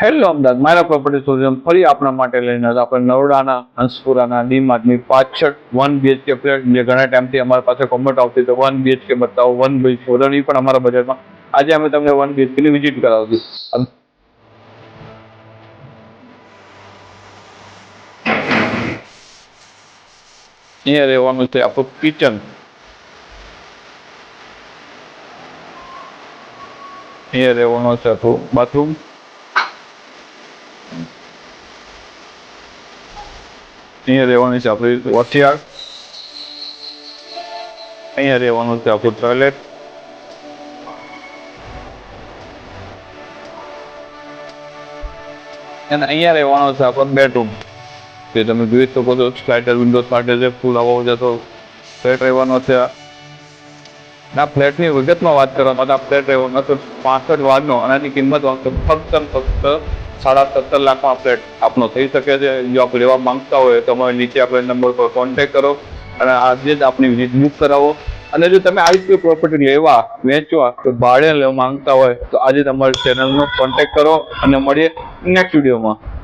Hello Ahmedabad, મારા property showroom ફરી આપણા માટે લઈને આવ્યા. આપણે નરોડાના હંસપુરાના ડી માર્ટની પાછળ 1 BHK ફ્લેટ, જે ઘણા ટાઈમથી અમારી પાસે કોમેન્ટ આવતી તો 1 BHK બતાવો, 1 BHK બતાવો. એ પણ અમારા બજેટમાં. આજે અમે તમને 1 BHK ની વિઝિટ કરાવશું. અહીંયા રહેવાનું છે આપણું કિચન. અહીંયા રહેવાનું છે આપણું બાથરૂમ. અહીંયા રહેવાની છે આપણી વોશિયાર. અહીંયા રહેવાનું છે આપણું ટોયલેટ. અને અહીંયા રહેવાનો છે આપણો બેડરૂમ, જે તમે જોઈ શકો છો. સ્લાઇડર વિન્ડોઝ માટે છે. ફૂલ આવો જતો ફ્લેટ રહેવાનો છે. આ ફ્લેટની વિગતમાં વાત કરવામાં તો આ ફ્લેટ રહેવાનો છે 65 વારનો, અને આની કિંમત ફક્ત 17.5 લાખમાં ફ્લેટ આપનો થઈ શકે છે. જો આપ લેવા માંગતા હોય તો અમારે નીચે આપણે નંબર પર કોન્ટેક્ટ કરો અને આજે જ આપની વિઝિટ બુક કરાવો. અને જો તમે આવી કોઈ પ્રોપર્ટી લેવા, વેચવા કે ભાડે લેવા માંગતા હોય તો આજે તમારી ચેનલનો કોન્ટેક્ટ કરો અને મળીએ નેક્સ્ટ વિડીયોમાં.